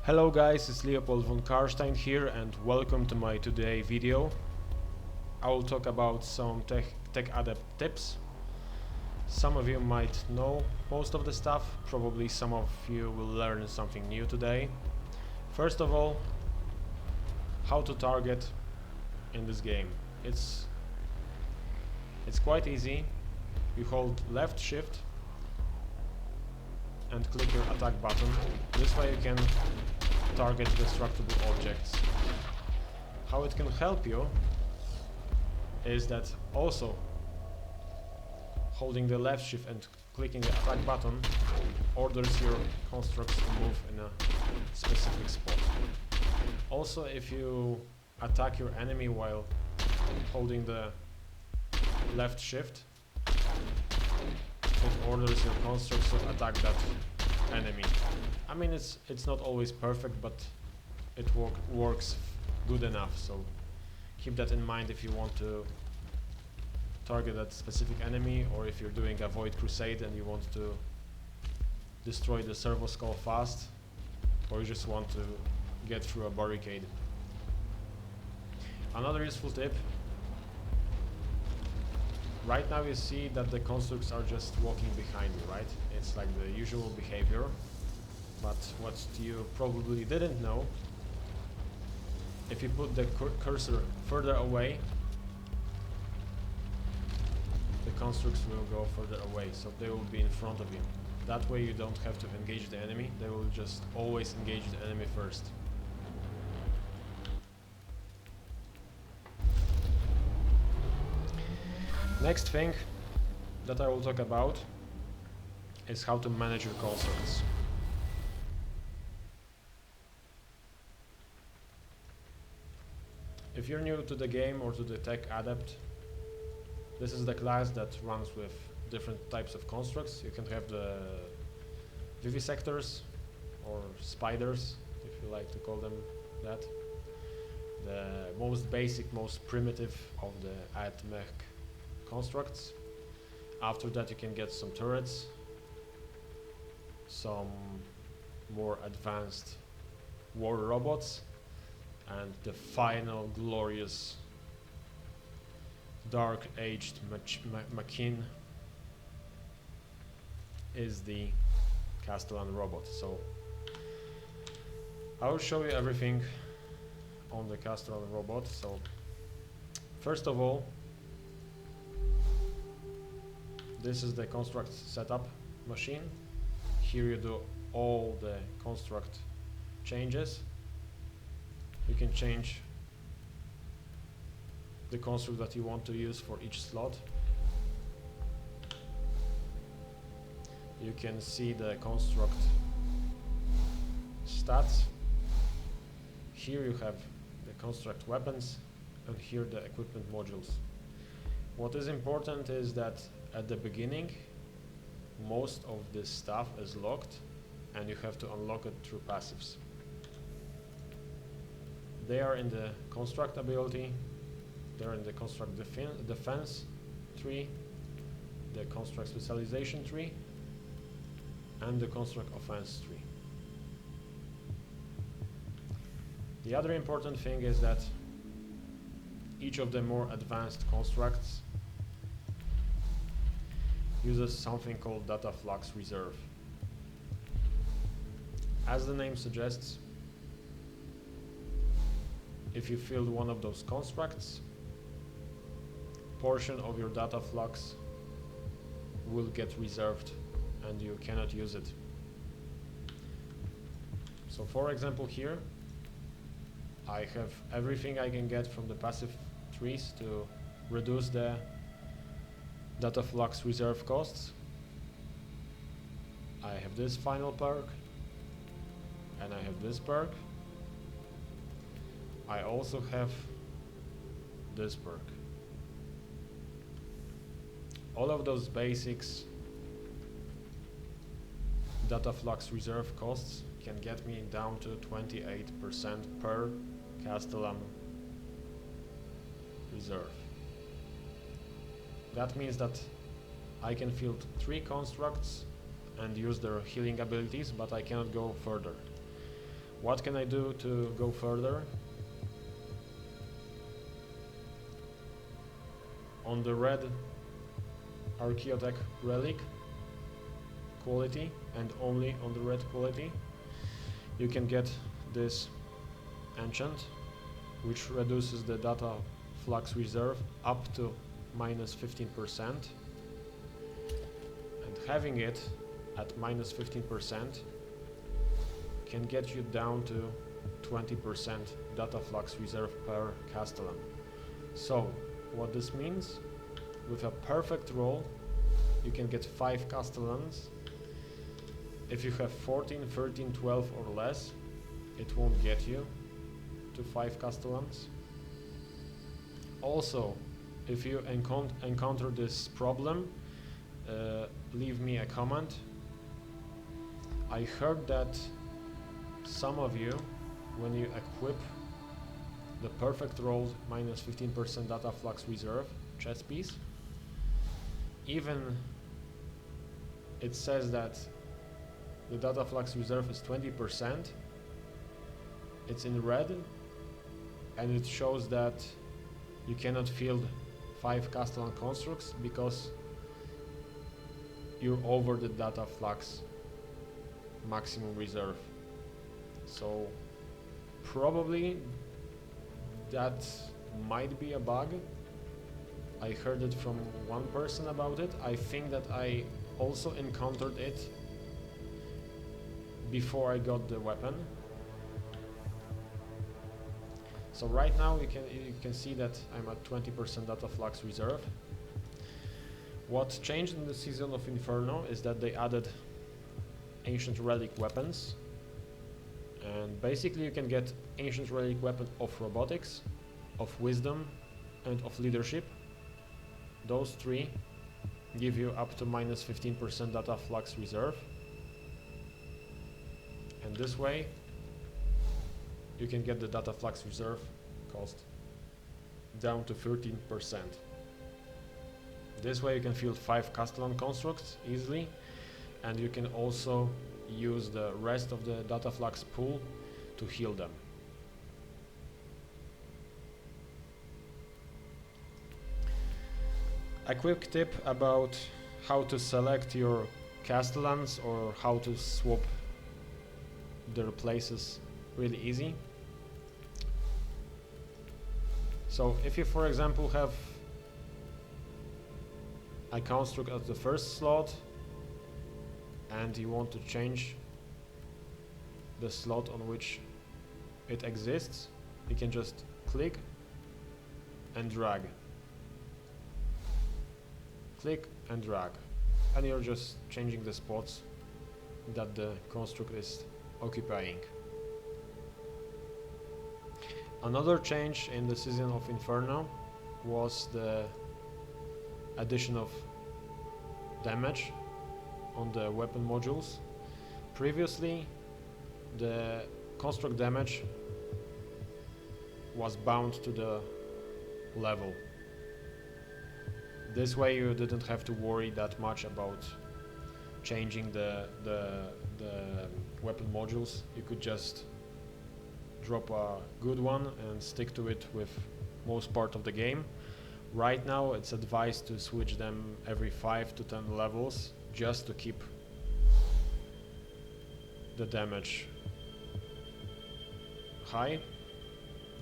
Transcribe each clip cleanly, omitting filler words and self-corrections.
Hello guys, it's LeopoldvonCarstein here and welcome to my today video. I will talk about some tech-adept tips. Some of you might know most of the stuff, probably some of you will learn something new today. First of all, how to target in this game. It's quite easy. You hold left shift and click your attack button. This way you can target destructible objects. How it can help you is that also holding the left shift and clicking the attack button orders your constructs to move in a specific spot. Also, if you attack your enemy while holding the left shift, it orders your constructs to attack that enemy. I mean, it's not always perfect, but it works good enough, so keep that in mind if you want to target that specific enemy, or if you're doing a Void Crusade and you want to destroy the servo skull fast, or you just want to get through a barricade. Another useful tip: right now you see that the constructs are just walking behind you, right? It's like the usual behavior. But what you probably didn't know, if you put the cursor further away, the constructs will go further away, so they will be in front of you. That way you don't have to engage the enemy, they will just always engage the enemy first. Next thing that I will talk about is how to manage your constructs. If you're new to the game or to the tech-adept, this is the class that runs with different types of constructs. You can have the vivisectors or spiders, if you like to call them that. The most basic, most primitive of the AdMech constructs. After that you can get some turrets, some more advanced war robots, and the final glorious dark-aged machine is the Kastelan Robot. So I will show you everything on the Kastelan Robot. So first of all, this is the construct setup machine. Here you do all the construct changes. You can change the construct that you want to use for each slot. You can see the construct stats. Here you have the construct weapons, and here the equipment modules. What is important is that at the beginning, most of this stuff is locked, and you have to unlock it through passives. They are in the construct ability, they're in the construct defense tree, the construct specialization tree, and the construct offense tree. The other important thing is that each of the more advanced constructs uses something called Data Flux Reserve. As the name suggests, if you fill one of those constructs, portion of your data flux will get reserved and you cannot use it. So for example, here I have everything I can get from the passive trees to reduce the Data Flux Reserve costs. I have this final perk, and I have this perk. I also have this perk. All of those basics Data Flux Reserve costs can get me down to 28% per Kastelan Reserve. That means that I can field 3 constructs and use their healing abilities, but I cannot go further. What can I do to go further? On the red Archaeotech relic quality, and only on the red quality, you can get this enchant, which reduces the Data Flux Reserve up to -15%, and having it at -15% can get you down to 20% Data Flux Reserve per Kastelan. So what this means, with a perfect roll you can get 5 Kastelans. If you have 14, 13, 12 or less, it won't get you to 5 Kastelans. Also, if you encounter this problem, leave me a comment. I heard that some of you, when you equip the perfect roll -15% Data Flux Reserve chest piece, even it says that the Data Flux Reserve is 20%, it's in red, and it shows that you cannot field 5 Kastelan constructs because you're over the Data Flux maximum reserve. So probably that might be a bug. I heard it from one person about it. I think that I also encountered it before I got the weapon. So right now you can see that I'm at 20% Data Flux Reserve. What changed in the Season of Inferno is that they added Ancient Relic weapons, and basically you can get Ancient Relic weapon of Robotics, of Wisdom, and of Leadership. Those 3 give you up to -15% Data Flux Reserve, and this way you can get the Data Flux Reserve cost down to 13%. This way you can field 5 Kastelan constructs easily, and you can also use the rest of the Data Flux pool to heal them. A quick tip about how to select your Kastelans or how to swap their places really easy. So if you, for example, have a construct at the first slot and you want to change the slot on which it exists, you can just click and drag. Click and drag, and you're just changing the spots that the construct is occupying. Another change in the Season of Inferno was the addition of damage on the weapon modules. Previously, the construct damage was bound to the level. This way you didn't have to worry that much about changing the weapon modules. You could just drop a good one and stick to it with most part of the game. Right now it's advised to switch them every 5 to 10 levels just to keep the damage high,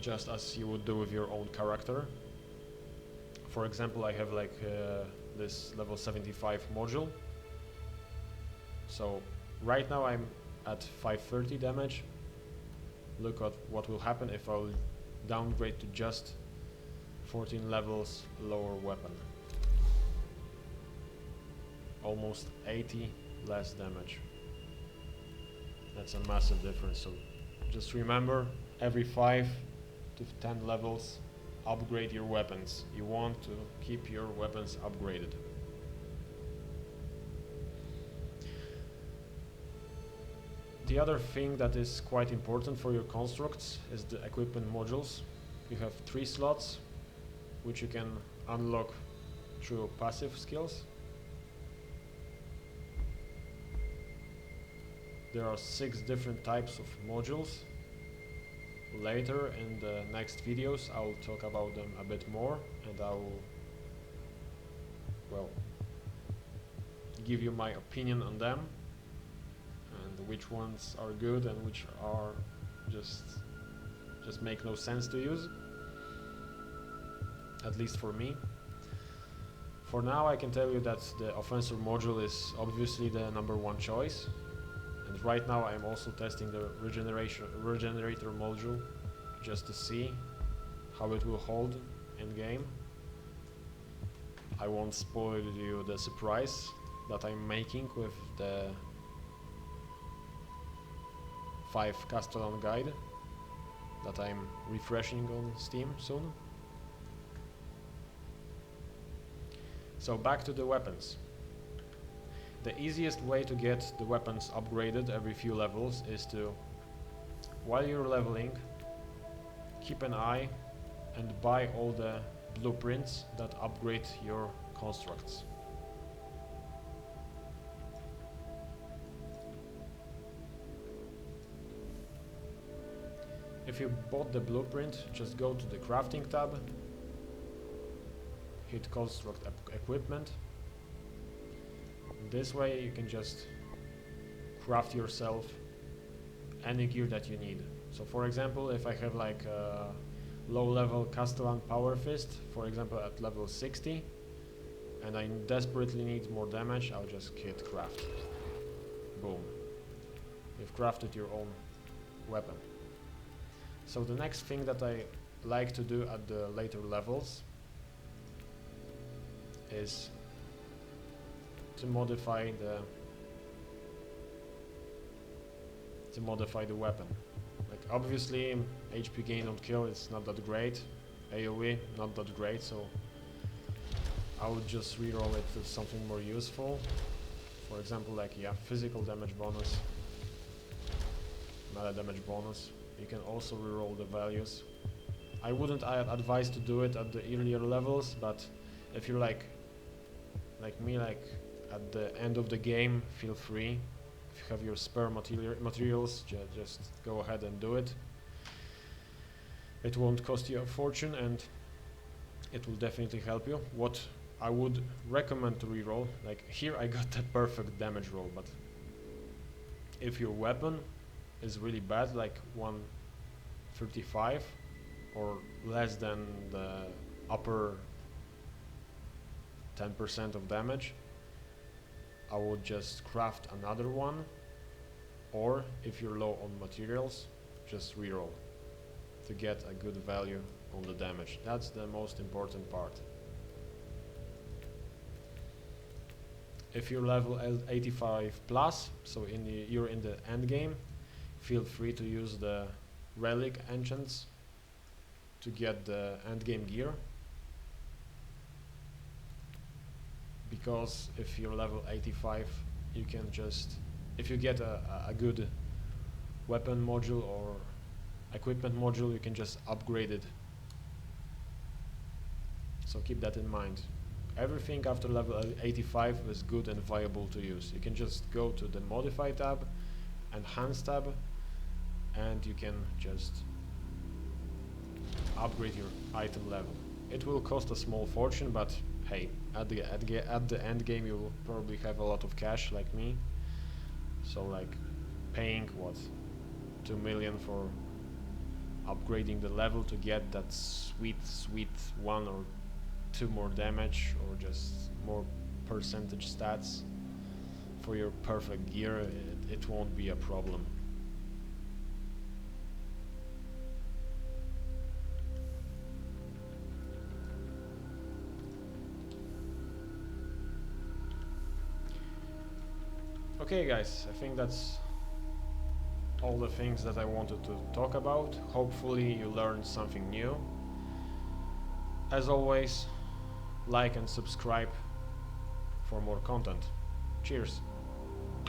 just as you would do with your own character. For example, I have like this level 75 module. So right now I'm at 530 damage. Look at what will happen if I'll downgrade to just 14 levels lower weapon. Almost 80 less damage. That's a massive difference. So just remember, every 5 to 10 levels, upgrade your weapons. You want to keep your weapons upgraded. The other thing that is quite important for your constructs is the equipment modules. You have 3 slots which you can unlock through passive skills. There are 6 different types of modules later in the next videos. I'll talk about them a bit more, and I'll, well, give you my opinion on them and which ones are good and which are just make no sense to use, at least for me. For now, I can tell you that the offensor module is obviously the #1 choice, and right now I'm also testing the regenerator module just to see how it will hold in game. I won't spoil you the surprise that I'm making with the 5 Kastelan guide that I'm refreshing on Steam soon. So back to the weapons. The easiest way to get the weapons upgraded every few levels is to, while you're leveling, keep an eye and buy all the blueprints that upgrade your constructs. If you bought the blueprint, just go to the crafting tab, hit construct equipment. This way you can just craft yourself any gear that you need. So for example, if I have like a low level Kastelan power fist, for example at level 60, and I desperately need more damage, I'll just hit craft. Boom. You've crafted your own weapon. So the next thing that I like to do at the later levels is to modify the weapon. Like obviously HP gain on kill is not that great, AoE not that great, so I would just reroll it to something more useful. For example, like physical damage bonus, melee damage bonus. You can also reroll the values. I wouldn't advise to do it at the earlier levels, but if you're like me, like at the end of the game, feel free. If you have your spare materials, just go ahead and do it. It won't cost you a fortune and it will definitely help you. What I would recommend to reroll, like here I got the perfect damage roll, but if your weapon is really bad, like 135 or less than the upper 10% of damage, I would just craft another one, or if you're low on materials, just reroll to get a good value on the damage. That's the most important part. If you're level 85 plus, so you're in the end game, feel free to use the relic enchants to get the end game gear. Because if you're level 85, you can just, if you get a good weapon module or equipment module, you can just upgrade it. So keep that in mind. Everything after level 85 is good and viable to use. You can just go to the modify tab, enhance tab, and you can just upgrade your item level. It will cost a small fortune, but hey, at the end game you will probably have a lot of cash like me. So like paying what, 2 million for upgrading the level to get that sweet 1 or 2 more damage or just more percentage stats for your perfect gear, it won't be a problem. Okay guys, I think that's all the things that I wanted to talk about. Hopefully you learned something new. As always, like and subscribe for more content. Cheers!